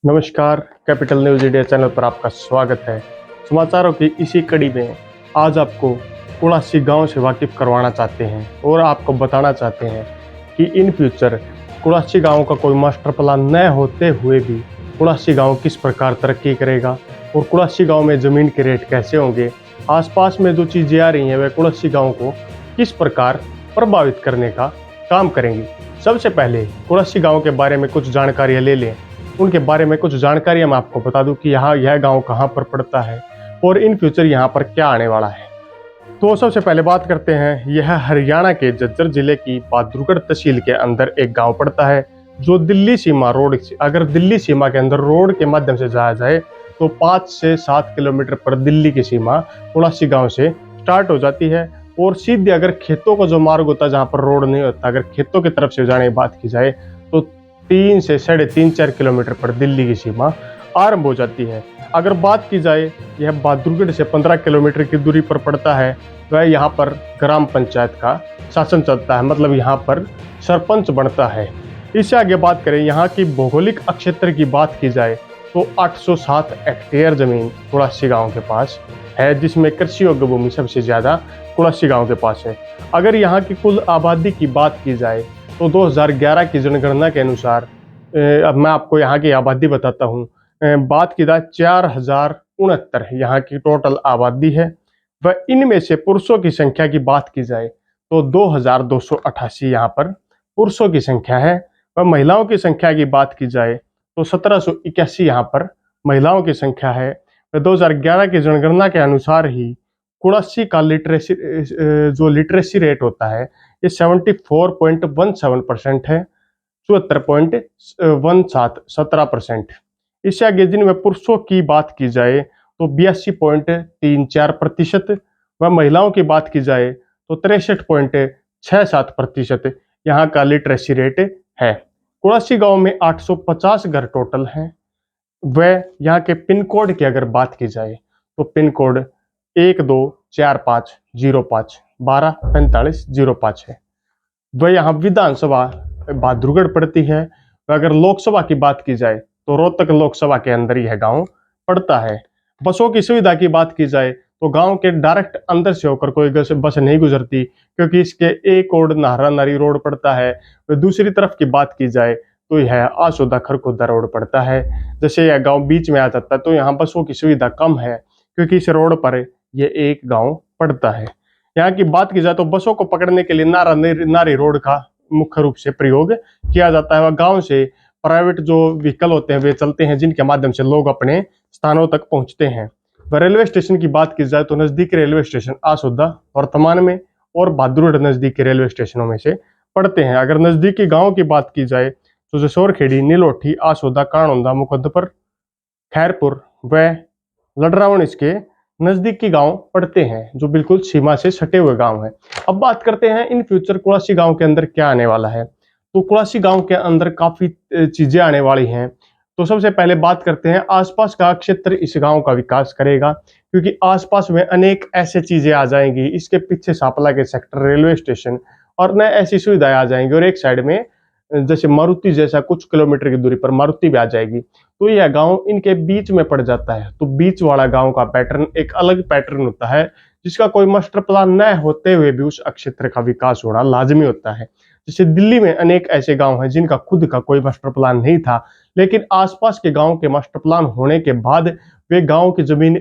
नमस्कार। Capital news India channel पर आपका स्वागत है। समाचारों की इसी कड़ी में आज आपको कुड़ासी गांव से वाकिफ करवाना चाहते हैं और आपको बताना चाहते हैं कि इन फ्यूचर कुड़ासी गांव का कोई मास्टर प्लान न होते हुए भी कुड़ासी गांव किस प्रकार तरक्की करेगा और कुड़ासी गांव में ज़मीन के रेट कैसे होंगे, आसपास में जो चीज़ें आ रही हैं वह कुड़ासी गांव को किस प्रकार प्रभावित करने का काम करेंगी। सबसे पहले कुड़ासी गांव के बारे में कुछ जानकारियाँ ले लें। उनके बारे में कुछ जानकारियां मैं आपको बता दूं कि यह गांव कहां पर पड़ता है और इन फ्यूचर यहां पर क्या आने वाला है। तो सबसे पहले बात करते हैं, यह हरियाणा के झज्जर जिले की बहादुरगढ़ तहसील के अंदर एक गांव पड़ता है जो दिल्ली सीमा रोड, अगर दिल्ली सीमा के अंदर रोड के माध्यम से जाया जाए तो 5 से 7 किलोमीटर पर दिल्ली की सीमा कुड़ासी गांव से स्टार्ट हो जाती है और सीधे अगर खेतों का जो मार्ग होता है जहां पर रोड नहीं होता, अगर खेतों की तरफ से जाने की बात की जाए तो 3 से 3.5-4 किलोमीटर पर दिल्ली की सीमा आरंभ हो जाती है। अगर बात की जाए, यह बहादुरगढ़ से 15 किलोमीटर की दूरी पर पड़ता है। वह यहाँ पर ग्राम पंचायत का शासन चलता है, मतलब यहाँ पर सरपंच बनता है। इससे आगे बात करें, यहाँ की भौगोलिक क्षेत्र की बात की जाए तो 807 हेक्टेयर जमीन कुड़ासी गांव के पास है, जिसमें कृषि योग्य भूमि सबसे ज्यादा कुड़ासी गांव के पास है। अगर यहाँ की कुल आबादी की बात की जाए तो 2011 की जनगणना के अनुसार, अब मैं आपको यहाँ की आबादी बताता हूँ। बात की जाए 4069 यहाँ की टोटल आबादी है। वह इनमें से पुरुषों की संख्या की बात की जाए तो 2288 यहाँ पर पुरुषों की संख्या है। वह महिलाओं की संख्या की बात की जाए तो 1781 यहाँ पर महिलाओं की संख्या है। 2011 की जनगणना के अनुसार ही कुड़ासी का लिटरेसी रेट होता है ये 74.17% है, 74.17%। इससे आगे जिनमें पुरुषों की बात की जाए तो 82.34% व महिलाओं की बात की जाए तो 63.67% यहाँ का लिटरेसी रेट है। कुड़ासी गांव में 850 घर टोटल हैं। वह यहाँ के पिन कोड की अगर बात की जाए तो पिन कोड 124505 है। वह यहाँ विधानसभा बहादुरगढ़ पड़ती है। अगर लोकसभा की बात की जाए तो रोहतक लोकसभा के अंदर यह गांव पड़ता है। बसों की सुविधा की बात की जाए तो गांव के डायरेक्ट अंदर से होकर कोई बस नहीं गुजरती, क्योंकि इसके एक और नाहरा नारी रोड पड़ता है। तो दूसरी तरफ की बात की जाए तो यह आसोदा खरखोदा रोड पड़ता है। जैसे यह गांव बीच में आ जाता है तो यहाँ बसों की सुविधा कम है, क्योंकि इस रोड पर यह एक गांव पड़ता है। यहाँ की बात की जाए तो बसों को पकड़ने के लिए नारी रोड का मुख्य रूप से प्रयोग किया जाता है। वह गांव से प्राइवेट जो व्हीकल होते हैं वे चलते हैं, जिनके माध्यम से लोग अपने स्थानों तक पहुंचते हैं। वह रेलवे स्टेशन की बात की जाए तो नजदीकी रेलवे स्टेशन आसोदा वर्तमान में और बहादुरगढ़ नजदीकी रेलवे स्टेशनों में से पड़ते हैं। अगर नजदीकी गाँव की बात की जाए तो जसोरखेड़ी, नीलोठी, आसोदा, काणोंदा, मुकद्दपर, खैरपुर व लडरावण इसके नजदीकी गांव पड़ते हैं, जो बिल्कुल सीमा से सटे हुए गांव हैं। अब बात करते हैं इन फ्यूचर कुड़ासी गांव के अंदर क्या आने वाला है। तो कुड़ासी गांव के अंदर काफी चीजें आने वाली हैं। तो सबसे पहले बात करते हैं, आसपास का क्षेत्र इस गांव का विकास करेगा, क्योंकि आसपास में अनेक ऐसे चीजें आ जाएंगी। इसके पीछे सापला के सेक्टर, रेलवे स्टेशन और नए ऐसी सुविधाएं आ जाएंगी, और एक साइड में जैसे मारुति जैसा कुछ किलोमीटर की दूरी पर मारुति भी आ जाएगी। तो यह गांव इनके बीच में पड़ जाता है। तो बीच वाला गांव का पैटर्न एक अलग पैटर्न होता है, जिसका कोई मास्टर प्लान न होते हुए भी उस क्षेत्र का विकास होना लाजमी होता है। जैसे दिल्ली में अनेक ऐसे गांव हैं जिनका खुद का कोई मास्टर प्लान नहीं था, लेकिन आसपास के गांव के मास्टर प्लान होने के बाद वे गांव की जमीन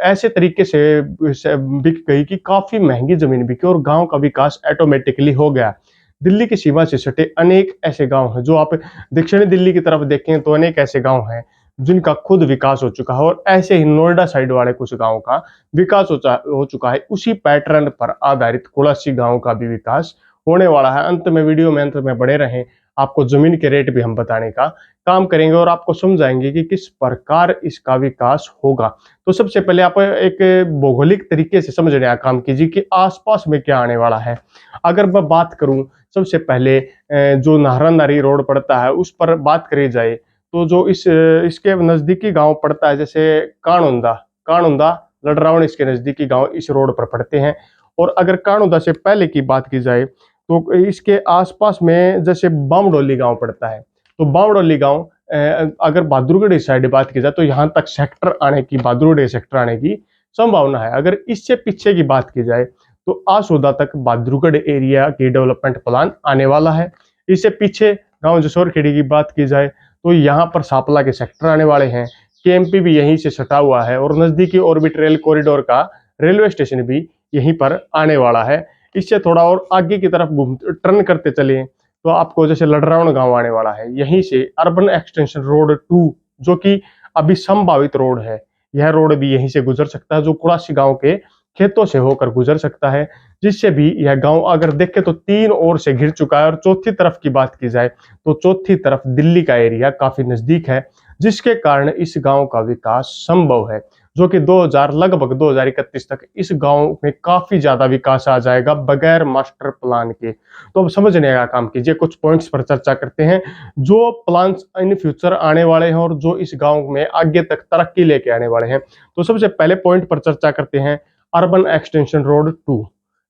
ऐसे तरीके से बिक गई कि काफी महंगी जमीन बिकी और गांव का विकास ऑटोमेटिकली हो गया। दिल्ली की सीमा से सटे अनेक ऐसे गांव हैं, जो आप दक्षिणी दिल्ली की तरफ देखें तो अनेक ऐसे गांव हैं जिनका खुद विकास हो चुका है, और ऐसे ही नोएडा साइड वाले कुछ गांव का विकास हो चुका है। उसी पैटर्न पर आधारित कुड़ासी गांव का भी विकास होने वाला है। वीडियो में अंत में बने रहें, आपको जमीन के रेट भी हम बताने का काम करेंगे और आपको समझाएंगे कि किस प्रकार इसका विकास होगा। तो सबसे पहले आप एक भौगोलिक तरीके से समझने का काम कीजिए कि आसपास में क्या आने वाला है। अगर मैं बात करूं, सबसे पहले जो नाहरा नारी रोड पड़ता है उस पर बात करी जाए तो जो इसके नजदीकी गांव पड़ता है, जैसे काणोंदा, लडरावण इसके नजदीकी गांव इस रोड पर पड़ते हैं। और अगर काणोंदा से पहले की बात की जाए तो इसके आसपास में जैसे बामडोली गांव पड़ता है। तो बामडोली गांव अगर बहादुरगढ़ इस साइड बात की जाए तो यहाँ तक सेक्टर आने की, बहादुरगढ़ सेक्टर आने की संभावना है। अगर इससे पीछे की बात की जाए तो आसोदा तक बहादुरगढ़ एरिया की डेवलपमेंट प्लान आने वाला है। इससे पीछे गांव जसोर खेड़ी की बात की जाए तो यहाँ पर सापला के सेक्टर आने वाले हैं। केएमपी भी यहीं से सटा हुआ है और नजदीकी ऑर्बिट रेल कॉरिडोर का रेलवे स्टेशन भी यहीं पर आने वाला है। इससे थोड़ा और आगे की तरफ घूम टर्न करते चले तो आपको जैसे लडरावण गांव आने वाला है। यहीं से अर्बन एक्सटेंशन रोड 2 जो कि अभी संभावित रोड है, यह रोड भी यहीं से गुजर सकता है, जो कुड़ासी गांव के खेतों से होकर गुजर सकता है, जिससे भी यह गांव अगर देखें तो 3 ओर से घिर चुका है। और चौथी तरफ की बात की जाए तो चौथी तरफ दिल्ली का एरिया काफी नजदीक है, जिसके कारण इस गांव का विकास संभव है, जो कि लगभग 2031 तक इस गांव में काफी ज्यादा विकास आ जाएगा बगैर मास्टर प्लान के। तो अब समझने का काम कीजिए, कुछ पॉइंट्स पर चर्चा करते हैं जो प्लान्स इन फ्यूचर आने वाले हैं और जो इस गांव में आगे तक तरक्की लेके आने वाले हैं। तो सबसे पहले पॉइंट पर चर्चा करते हैं अर्बन एक्सटेंशन रोड 2।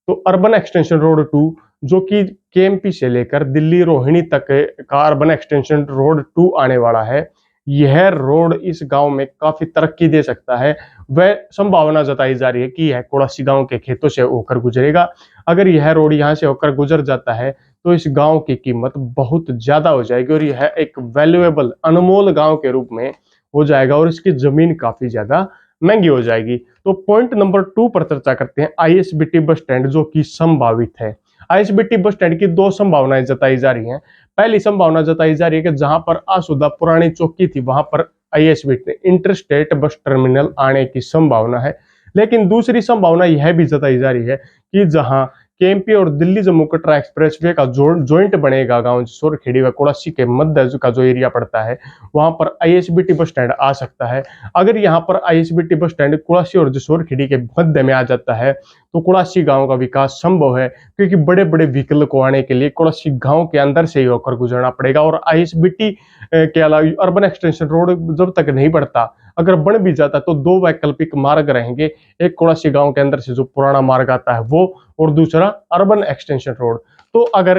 तो अर्बन एक्सटेंशन रोड 2 जो कि केएमपी से लेकर दिल्ली रोहिणी तक का अर्बन एक्सटेंशन रोड 2 आने वाला है, यह रोड इस गांव में काफी तरक्की दे सकता है। वह संभावना जताई जा रही है कि यह कोड़ासी गांव के खेतों से होकर गुजरेगा। अगर यह रोड यहां से होकर गुजर जाता है तो इस गांव की कीमत बहुत ज्यादा हो जाएगी और यह एक वैल्यूएबल अनमोल गांव के रूप में हो जाएगा और इसकी जमीन काफी ज्यादा महंगी हो जाएगी। तो पॉइंट नंबर 2 पर चर्चा करते हैं आईएसबीटी बस स्टैंड जो कि संभावित है। आईएसबीटी बस स्टैंड की 2 संभावनाएं जताई जा रही हैं। पहली संभावना जताई जा रही है कि जहां पर आसुदा पुरानी चौकी थी वहां पर आईएसबीटी इंटरस्टेट बस टर्मिनल आने की संभावना है। लेकिन दूसरी संभावना यह भी जताई जा रही है कि जहां केएमपी और दिल्ली जम्मू कटरा एक्सप्रेसवे का जॉइंट बनेगा, गांव जसोर खेड़ी व कोड़ासी के मध्य का जो एरिया पड़ता है वहां पर आईएसबीटी बस स्टैंड आ सकता है। अगर यहाँ पर आईएसबीटी बस स्टैंड कोड़ासी और जसोर खेड़ी के मध्य में आ जाता है तो कोड़ासी गांव का विकास संभव है, क्योंकि बड़े बड़े व्हीकल को आने के लिए कोड़ासी गांव के अंदर से ही होकर गुजरना पड़ेगा। और आईएसबीटी के अलावा अर्बन एक्सटेंशन रोड जब तक नहीं बढ़ता, अगर बन भी जाता तो 2 वैकल्पिक मार्ग रहेंगे, एक कोड़ासी गांव के अंदर से जो पुराना मार्ग आता है वो, और दूसरा अर्बन एक्सटेंशन रोड। तो अगर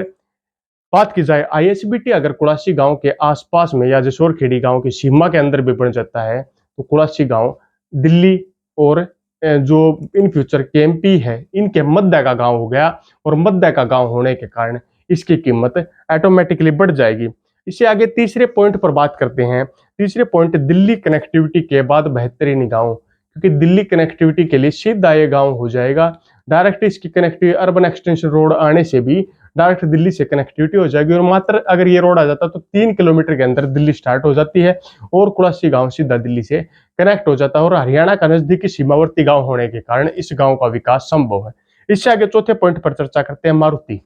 बात की जाए आईएसबीटी अगर कुड़ासी गांव के आसपास में या जसोर खेड़ी गांव की सीमा के अंदर भी बन जाता है तो कुड़ासी गांव दिल्ली और जो इन फ्यूचर केएमपी है इनके मध्य का गांव हो गया, और मध्य का गांव होने के कारण इसकी कीमत ऑटोमेटिकली बढ़ जाएगी। इससे आगे तीसरे पॉइंट पर बात करते हैं। तीसरे पॉइंट दिल्ली कनेक्टिविटी के बाद बेहतरीन गांव, क्योंकि दिल्ली कनेक्टिविटी के लिए सीधा ये गांव हो जाएगा। डायरेक्ट इसकी कनेक्टिविटी अर्बन एक्सटेंशन रोड आने से भी डायरेक्ट दिल्ली से कनेक्टिविटी हो जाएगी। और मात्र अगर ये रोड आ जाता तो 3 किलोमीटर के अंदर दिल्ली स्टार्ट हो जाती है और कुड़ासी गांव सीधा दिल्ली से कनेक्ट हो जाता है, और हरियाणा का नजदीकी सीमावर्ती गांव होने के कारण इस गांव का विकास संभव है। इससे आगे चौथे पॉइंट पर चर्चा करते हैं मारुति।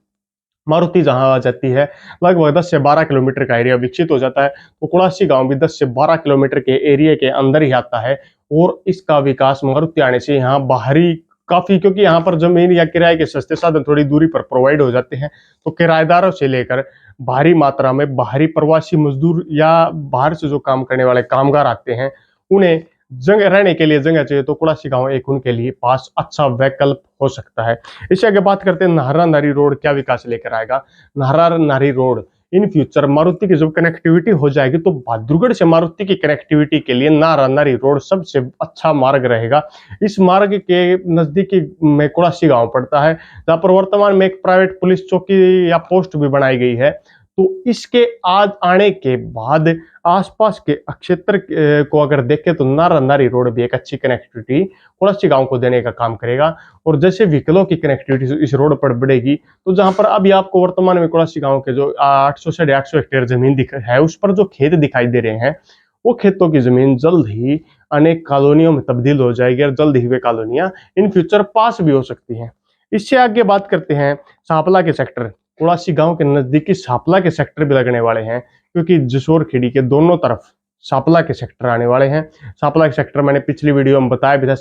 मारुति जहां आ जाती है लगभग 10 से 12 किलोमीटर का एरिया विकसित हो जाता है, तो कुड़ासी गांव भी 10 से 12 किलोमीटर के एरिया के अंदर ही आता है। और इसका विकास मारुति आने से यहाँ बाहरी काफी, क्योंकि यहाँ पर जमीन या किराए के सस्ते साधन थोड़ी दूरी पर प्रोवाइड हो जाते हैं, तो किराएदारों से लेकर भारी मात्रा में बाहरी प्रवासी मजदूर या बाहर से जो काम करने वाले कामगार आते हैं उन्हें जगह रहने के लिए जगह चाहिए, तो कुड़ासी गांव एक उनके लिए पास अच्छा वैकल्प हो सकता है। इससे आगे बात करते हैं नाहरा नारी रोड क्या विकास लेकर आएगा। नाहरा नारी रोड इन फ्यूचर मारुति की जब कनेक्टिविटी हो जाएगी तो बहादुरगढ़ से मारुति की कनेक्टिविटी के लिए नाहरा नारी रोड सबसे अच्छा मार्ग रहेगा। इस मार्ग के नजदीकी में कुड़ासी गांव पड़ता है, जहां पर वर्तमान में एक प्राइवेट पुलिस चौकी या पोस्ट भी बनाई गई है। तो इसके आज आने के बाद आसपास के क्षेत्र को अगर देखें तो नाहरा नारी रोड भी एक अच्छी कनेक्टिविटी कुड़ासी गांव को देने का काम करेगा। और जैसे व्हीकलों की कनेक्टिविटी इस रोड पर बढ़ेगी तो जहां पर अभी आपको वर्तमान में कुड़ासी गांव के जो 800 से 850 हेक्टेयर जमीन है उस पर जो खेत दिखाई दे रहे हैं वो खेतों की जमीन जल्द ही अनेक कॉलोनियों में तब्दील हो जाएगी, और जल्द ही वे कॉलोनियां इन फ्यूचर पास भी हो सकती हैं। इससे आगे बात करते हैं सापला के सेक्टर। कुड़ासी गांव के नजदीकी सापला के सेक्टर भी लगने वाले हैं, क्योंकि जसोर खेड़ी के दोनों तरफ सापला के सेक्टर आने वाले हैं। सापला के सेक्टर मैंने पिछली वीडियो में बताया भी था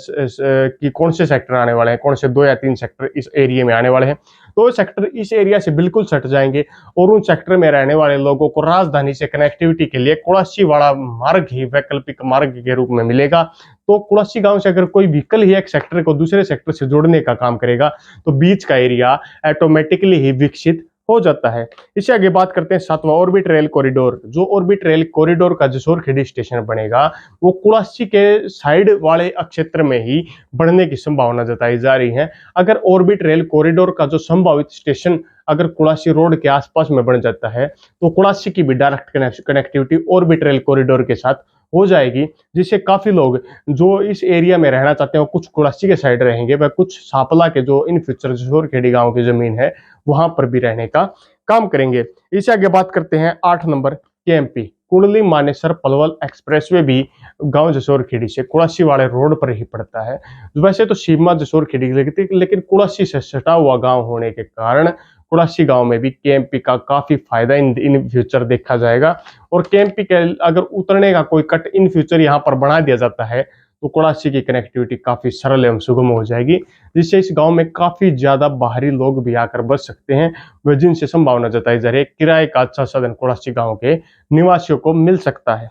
कि कौन से सेक्टर आने वाले हैं, कौन से 2 या 3 सेक्टर इस एरिया में आने वाले हैं। तो सेक्टर इस एरिया से बिल्कुल सट जाएंगे और उन सेक्टर में रहने वाले लोगों को राजधानी से कनेक्टिविटी के लिए कुड़ासी वाला मार्ग ही वैकल्पिक मार्ग के रूप में मिलेगा। तो कुड़ासी गांव से अगर कोई व्हीकल ही एक सेक्टर को दूसरे सेक्टर से जोड़ने का काम करेगा तो बीच का एरिया ऑटोमेटिकली ही विकसित हो जाता है। इससे आगे बात करते हैं 7वां ऑर्बिट रेल कॉरिडोर। जो ऑर्बिट रेल कॉरिडोर का जसोर खेड़ी स्टेशन बनेगा वो कुलासी के साइड वाले क्षेत्र में ही बढ़ने की संभावना जताई जा रही है। अगर ऑर्बिट रेल कॉरिडोर का जो संभावित स्टेशन अगर कुलासी रोड के आसपास में बन जाता है तो कुलासी की भी direct connectivity orbit rail corridor के साथ हो जाएगी, जिससे काफी लोग जो इस एरिया में रहना चाहते हैं वो कुछ कुलासी के साइड रहेंगे व कुछ सापला के जो इन फ्यूचर जसोर खेड़ी गांव की जमीन है वहां पर भी रहने का काम करेंगे। इससे आगे बात करते हैं 8 number KMP Kundli Manesar Palwal expressway भी गांव जसोर खेड़ी से कुलासी वाले रोड पर ही पड़ता है। वैसे तो सीमा जसोर खेड़ी की लगती है लेकिन कुलासी से सटा हुआ गांव होने के कारण कुलासी गांव में भी केएमपी का काफी फायदा इन फ्यूचर देखा जाएगा। और केएमपी के अगर उतरने का कोई कट इन फ्यूचर यहाँ पर बना दिया जाता है तो कुलासी की कनेक्टिविटी काफी सरल एवं सुगम हो जाएगी, जिससे इस गांव में काफी ज्यादा बाहरी लोग भी आकर बस सकते हैं व जिनसे संभावना जताई जा रही है किराए का अच्छा साधन कुलासी गांव के निवासियों को मिल सकता है।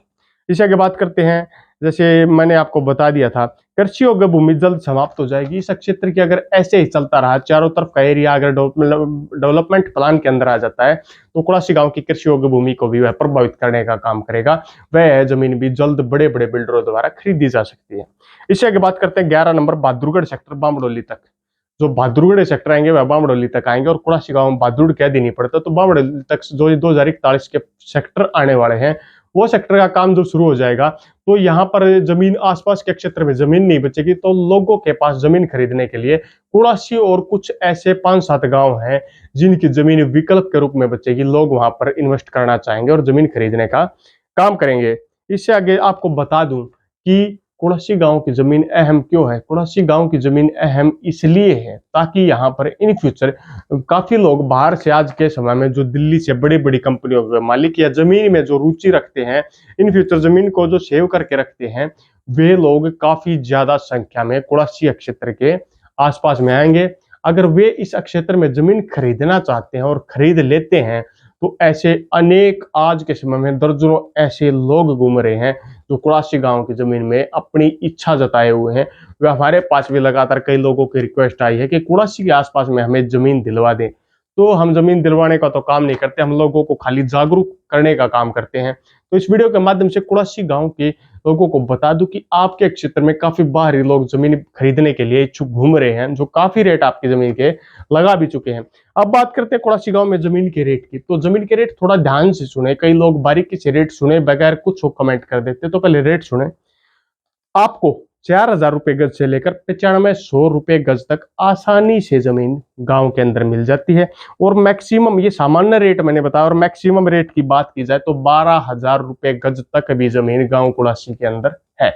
इसके आगे बात करते हैं, जैसे मैंने आपको बता दिया था कृषि योग्य भूमि जल्द समाप्त हो जाएगी। इस क्षेत्र की अगर ऐसे ही चलता रहा चारों तरफ का एरिया अगर डेवलपमेंट प्लान के अंदर आ जाता है तो कुलासी गांव की कृषि योग्य भूमि को भी वह प्रभावित करने का काम करेगा। वह जमीन भी जल्द बड़े बड़े बिल्डरों द्वारा खरीदी जा सकती है। इससे आगे बात करते हैं 11 नंबर बहादुरगढ़ सेक्टर बामडोली तक। जो बहादुरगढ़ सेक्टर आएंगे वह बामडोली तक आएंगे और कुलासी गांव में बहादुर कह दी नहीं पड़ता तो बामडोली तक जो 2041 के सेक्टर आने वाले हैं वो सेक्टर का काम जब शुरू हो जाएगा तो यहाँ पर जमीन आसपास के क्षेत्र में जमीन नहीं बचेगी तो लोगों के पास जमीन खरीदने के लिए कुलासी और कुछ ऐसे 5-7 गांव हैं जिनकी जमीन विकल्प के रूप में बचेगी। लोग वहां पर इन्वेस्ट करना चाहेंगे और जमीन खरीदने का काम करेंगे। इससे आगे आपको बता दूं कि कुलासी गांव की जमीन अहम क्यों है। कुलासी गांव की जमीन अहम इसलिए है ताकि यहाँ पर इन फ्यूचर काफी लोग बाहर से आज के समय में जो दिल्ली से बड़ी बड़ी कंपनियों के मालिक या जमीन में जो रुचि रखते हैं इन फ्यूचर जमीन को जो सेव करके रखते हैं वे लोग काफी ज्यादा संख्या में कुलासी क्षेत्र के आसपास में आएंगे। अगर वे इस क्षेत्र में जमीन खरीदना चाहते हैं और खरीद लेते हैं तो ऐसे अनेक आज के समय में दर्जनों ऐसे लोग घूम रहे हैं जो कुलासी गांव की जमीन में अपनी इच्छा जताए हुए हैं। वे हमारे पास भी लगातार कई लोगों की रिक्वेस्ट आई है कि कुलासी के आसपास में हमें जमीन दिलवा दें। तो हम जमीन दिलवाने का तो काम नहीं करते, हम लोगों को खाली जागरूक करने का काम करते हैं। तो इस वीडियो के माध्यम से कुलासी गांव के लोगों को बता दूं कि आपके क्षेत्र में काफी बाहरी लोग जमीन खरीदने के लिए इच्छुक घूम रहे हैं जो काफी रेट आपकी जमीन के लगा भी चुके हैं। अब बात करते हैं कुलासी गांव में जमीन के रेट की। तो जमीन के रेट थोड़ा ध्यान से सुने, कई लोग बारीकी से रेट सुने बगैर कुछ कमेंट कर देते, तो पहले रेट सुने। आपको 4,000 रुपए गज से लेकर 9500 रुपए गज तक आसानी से जमीन गांव के अंदर मिल जाती है। और मैक्सिमम, ये सामान्य रेट मैंने बताया, और मैक्सिमम रेट की बात की जाए तो 12,000 रुपए गज तक भी जमीन गांव कुलासी के अंदर है।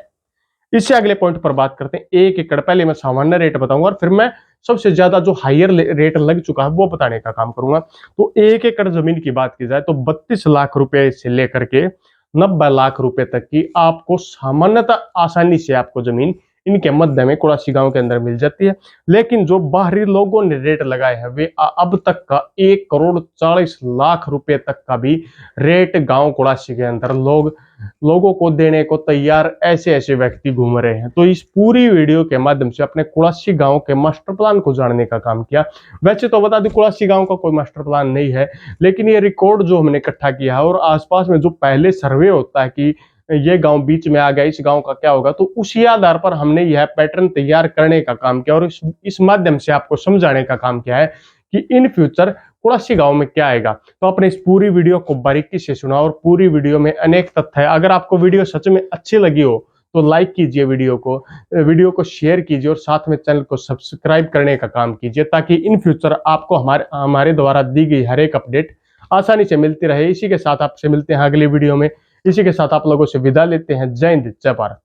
इससे अगले पॉइंट पर बात करते हैं 1 एकड़। पहले मैं सामान्य रेट बताऊंगा और फिर मैं सबसे ज्यादा जो हायर रेट लग चुका है वो बताने का काम करूंगा। तो 1 एकड़ जमीन की बात की जाए तो 32 लाख रुपए से लेकर के 90 लाख रुपए तक की आपको सामान्यतः आसानी से आपको जमीन इनके मध्य में कुलासी गांव के अंदर मिल जाती है। लेकिन जो बाहरी लोगों ने रेट लगाए हैं वे अब तक का 1,40,00,000 रुपए तक का भी रेट गांव कुलासी के अंदर लोगों को देने को तैयार ऐसे ऐसे व्यक्ति घूम रहे हैं। तो इस पूरी वीडियो के माध्यम से अपने कुलासी गांव के मास्टर प्लान को जानने का काम किया। वैसे तो बता दें कुलासी गांव का कोई मास्टर प्लान नहीं है, लेकिन ये रिकॉर्ड जो हमने इकट्ठा किया है और आसपास में जो पहले सर्वे होता है कि ये गांव बीच में आ गया, इस गांव का क्या होगा, तो उसी आधार पर हमने यह पैटर्न तैयार करने का काम किया और इस माध्यम से आपको समझाने का काम किया है कि इन फ्यूचर कुलासी गांव में क्या आएगा। तो आपने इस पूरी वीडियो को बारीकी से सुना और पूरी वीडियो में अनेक तथ्य है। अगर आपको वीडियो सच में अच्छी लगी हो तो लाइक कीजिए, वीडियो को शेयर कीजिए और साथ में चैनल को सब्सक्राइब करने का काम कीजिए ताकि इन फ्यूचर आपको हमारे द्वारा दी गई हर एक अपडेट आसानी से मिलती रहे। इसी के साथ आपसे मिलते हैं अगली वीडियो में। इसी के साथ आप लोगों से विदा लेते हैं। जय हिंद, जय भारत।